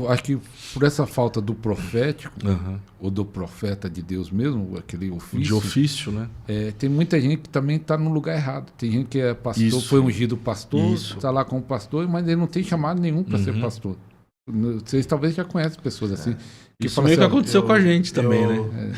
acho que por essa falta do profético, ou do profeta de Deus mesmo, aquele ofício. De ofício, né? Tem muita gente que também está no lugar errado. Tem gente que é pastor, foi ungido pastor, está lá como pastor, mas ele não tem chamado nenhum para ser pastor. Vocês talvez já conhecem pessoas assim. Que Isso meio que aconteceu com a gente também, né?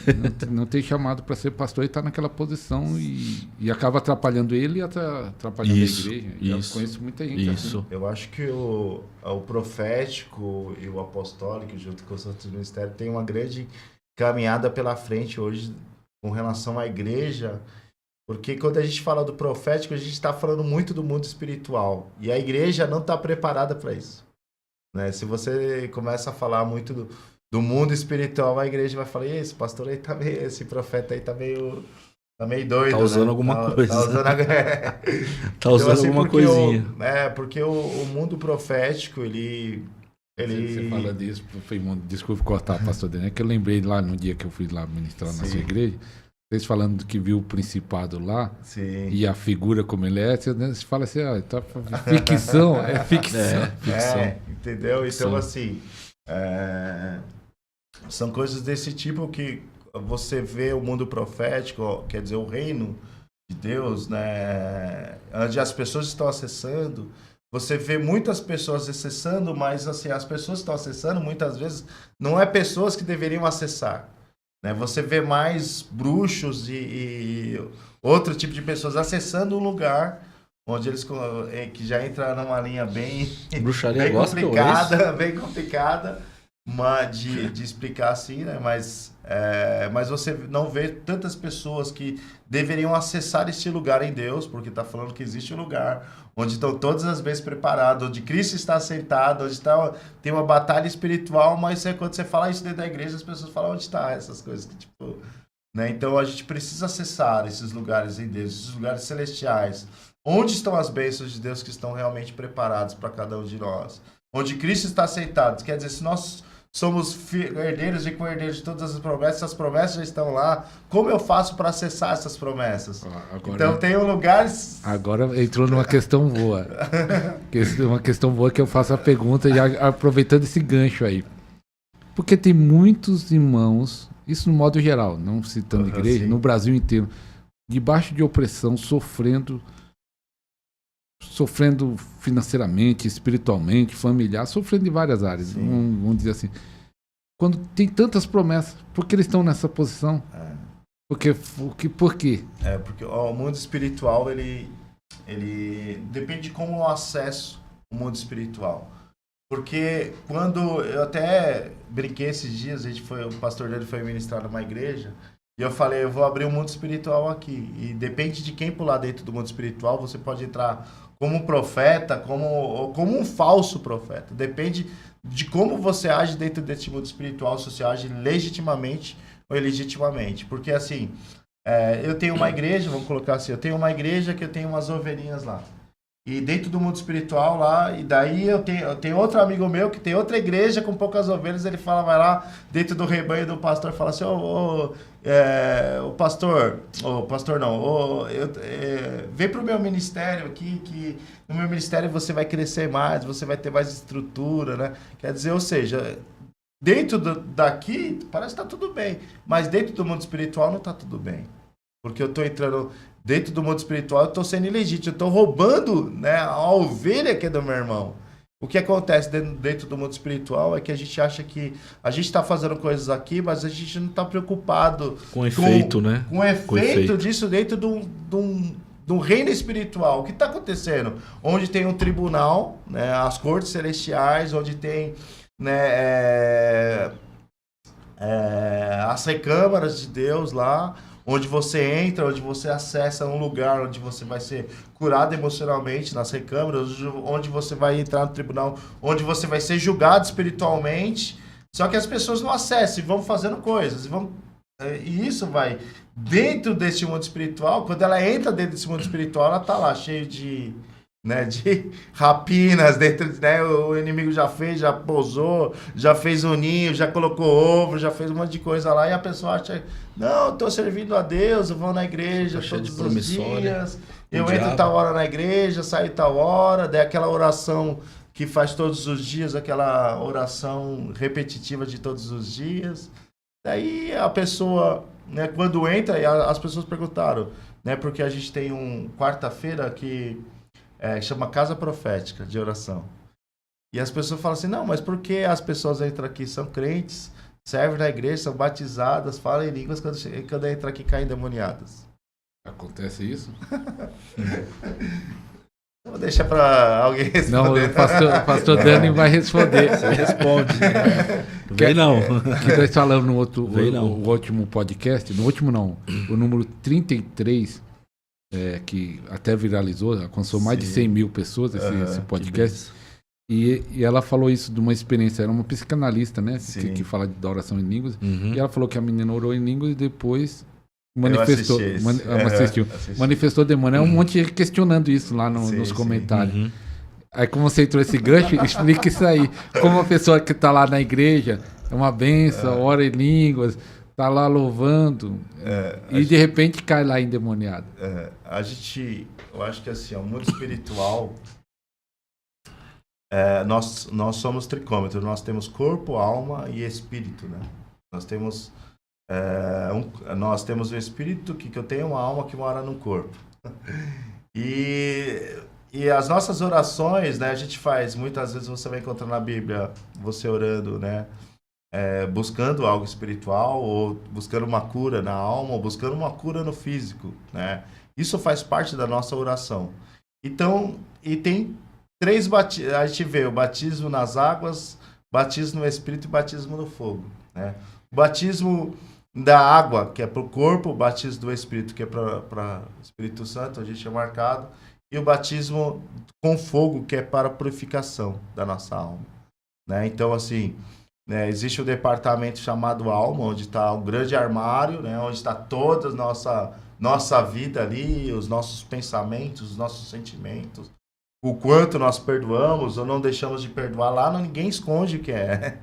Não tem chamado para ser pastor e está naquela posição e acaba atrapalhando ele e atrapalhando a igreja. Eu conheço muita gente assim. Eu acho que o profético e o apostólico, junto com os outros ministérios, tem uma grande caminhada pela frente hoje com relação à igreja, porque quando a gente fala do profético, a gente está falando muito do mundo espiritual e a igreja não está preparada para isso. Né? Se você começa a falar muito do mundo espiritual, a igreja vai falar, esse pastor aí tá meio, esse profeta aí tá meio doido. Tá usando, né? alguma coisa. Tá usando, tá usando assim, alguma coisinha. Porque o mundo profético, ele... Você fala disso, desculpe cortar, pastor Daniel, que eu lembrei lá no dia que eu fui lá ministrar na sua igreja, vocês falando que viu o principado lá, e a figura como ele é, você fala assim, tá, ficção, é ficção. Entendeu? Então, assim, são coisas desse tipo que você vê o mundo profético, quer dizer, o reino de Deus, né, onde as pessoas estão acessando, você vê muitas pessoas acessando, mas assim, as pessoas que estão acessando, muitas vezes, não é pessoas que deveriam acessar. Né? Você vê mais bruxos e outro tipo de pessoas acessando um lugar onde eles que já entraram numa linha bem, bruxaria bem complicada de explicar assim, né? Mas você não vê tantas pessoas que deveriam acessar este lugar em Deus, porque está falando que existe um lugar onde estão todas as bênçãos preparadas, onde Cristo está sentado, onde tem uma batalha espiritual, mas quando você fala isso dentro da igreja, as pessoas falam onde está essas coisas que, tipo, né? Então a gente precisa acessar esses lugares em Deus, esses lugares celestiais. Onde estão as bênçãos de Deus que estão realmente preparadas para cada um de nós? Onde Cristo está sentado. Quer dizer, se nós somos herdeiros e co-herdeiros de todas as promessas já estão lá. Como eu faço para acessar essas promessas? Então tem lugares... Agora entrou numa questão boa. Uma questão boa que eu faço a pergunta, já aproveitando esse gancho aí. Porque tem muitos irmãos, isso no modo geral, não citando igreja, no Brasil inteiro, debaixo de opressão, sofrendo financeiramente, espiritualmente, familiar, sofrendo em várias áreas, vamos dizer assim. Quando tem tantas promessas, por que eles estão nessa posição? Por quê? Porque o mundo espiritual, ele depende de como eu acesso o mundo espiritual. Porque quando eu até brinquei esses dias, o pastor dele foi ministrar numa igreja, e eu falei, eu vou abrir um mundo espiritual aqui. E depende de quem pular dentro do mundo espiritual, você pode entrar como um profeta, ou como um falso profeta. Depende de como você age dentro desse mundo espiritual, se você age legitimamente ou ilegitimamente. Porque assim, eu tenho uma igreja, vamos colocar assim, eu tenho uma igreja que eu tenho umas ovelhinhas lá. E dentro do mundo espiritual lá, e daí eu tenho outro amigo meu que tem outra igreja com poucas ovelhas, ele vai lá dentro do rebanho do pastor e fala assim, vem pro meu ministério aqui, que no meu ministério você vai crescer mais, você vai ter mais estrutura, né? Quer dizer, ou seja, dentro daqui parece que tá tudo bem, mas dentro do mundo espiritual não tá tudo bem. Porque eu tô entrando... Dentro do mundo espiritual, eu estou sendo ilegítimo. Eu estou roubando, né, a ovelha que é do meu irmão. O que acontece dentro do mundo espiritual é que a gente acha que a gente está fazendo coisas aqui, mas a gente não está preocupado com o efeito, né? Com o efeito disso dentro de um reino espiritual. O que está acontecendo? Onde tem um tribunal, né, as cortes celestiais, onde tem, né, as recâmaras de Deus lá, onde você entra, onde você acessa um lugar onde você vai ser curado emocionalmente nas recâmaras, onde você vai entrar no tribunal, onde você vai ser julgado espiritualmente. Só que as pessoas não acessam e vão fazendo coisas. E isso vai dentro desse mundo espiritual. Quando ela entra dentro desse mundo espiritual, ela tá lá cheia de rapinas dentro, né? O inimigo já posou, já fez o ninho, já colocou ovo, já fez um monte de coisa lá, e a pessoa acha, não, eu tô servindo a Deus, eu vou na igreja todos os dias, eu entro tal hora na igreja, saio tal hora, daí aquela oração que faz todos os dias aquela oração repetitiva de todos os dias. Daí a pessoa, né, quando entra, as pessoas perguntaram, né, porque a gente tem quarta-feira que chama Casa Profética de Oração. E as pessoas falam assim, não, mas por que as pessoas entram aqui, são crentes, servem na igreja, são batizadas, falam em línguas, quando entram aqui caem endemoniadas? Acontece isso? Vou deixar para alguém responder. Não, o pastor Dani vai responder. Você responde. Vem não. Que nós falamos no o último podcast, no último não, o número 33, que até viralizou, alcançou mais de 100 mil pessoas esse podcast. E ela falou isso de uma experiência, era uma psicanalista, né? Que fala da oração em línguas. Uhum. E ela falou que a menina orou em línguas e depois manifestou. Assisti. Manifestou demônio. É um monte questionando isso lá nos comentários. Uhum. Aí, como você entrou esse gancho, explica isso aí. Como uma pessoa que está lá na igreja, é uma benção, ora em línguas, está lá louvando, e de repente cai lá endemoniado. Eu acho que assim, o mundo espiritual. Nós somos tricômetros, nós temos corpo, alma e espírito, né? Nós temos o espírito que eu tenho uma alma que mora no corpo. E as nossas orações, né? A gente faz, muitas vezes você vai encontrar na Bíblia, você orando, né? Buscando algo espiritual, ou buscando uma cura na alma, ou buscando uma cura no físico, né? Isso faz parte da nossa oração. Então, e tem 3 batismos, a gente vê o batismo nas águas, batismo no Espírito e batismo no fogo, né? O batismo da água, que é para o corpo, o batismo do Espírito, que é para o Espírito Santo, a gente é marcado, e o batismo com fogo, que é para a purificação da nossa alma, né? Então, assim, né, existe um departamento chamado alma, onde está um grande armário, né, onde está toda a nossa vida ali, os nossos pensamentos, os nossos sentimentos, o quanto nós perdoamos ou não deixamos de perdoar, lá ninguém esconde o que é.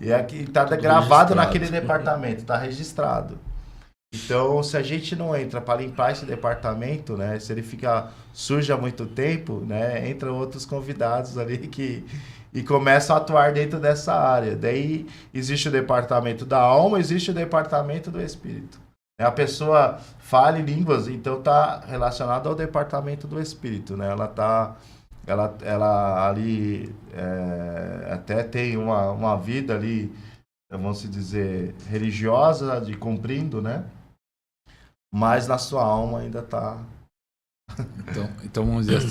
E aqui está gravado naquele departamento, está registrado. Então, se a gente não entra para limpar esse departamento, né, se ele fica sujo há muito tempo, né, entram outros convidados ali e começam a atuar dentro dessa área. Daí existe o departamento da alma, existe o departamento do espírito. A pessoa fala em línguas, então está relacionado ao departamento do espírito, né? Ela ali até tem uma vida ali, vamos dizer, religiosa, de cumprindo, né? Mas na sua alma ainda está... Então vamos dizer assim.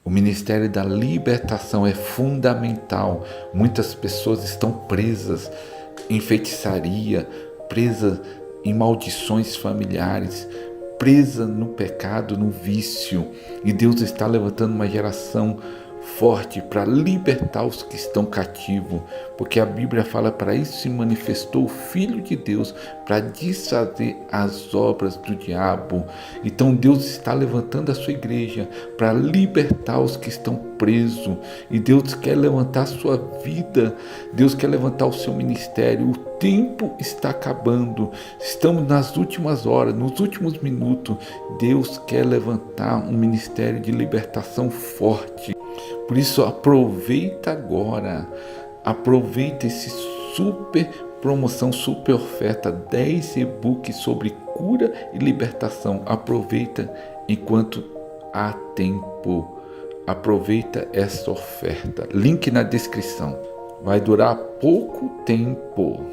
O ministério da libertação é fundamental. Muitas pessoas estão presas em feitiçaria, presas em maldições familiares, presa no pecado, no vício. E Deus está levantando uma geração forte para libertar os que estão cativos, porque a Bíblia fala: para isso se manifestou o Filho de Deus, para desfazer as obras do diabo. Então Deus está levantando a sua igreja para libertar os que estão presos, e Deus quer levantar a sua vida, Deus quer levantar o seu ministério. O tempo está acabando, estamos nas últimas horas, nos últimos minutos. Deus quer levantar um ministério de libertação forte. Por isso, aproveita agora, aproveita esse super promoção, super oferta, 10 e-books sobre cura e libertação. Aproveita enquanto há tempo, aproveita essa oferta, link na descrição, vai durar pouco tempo.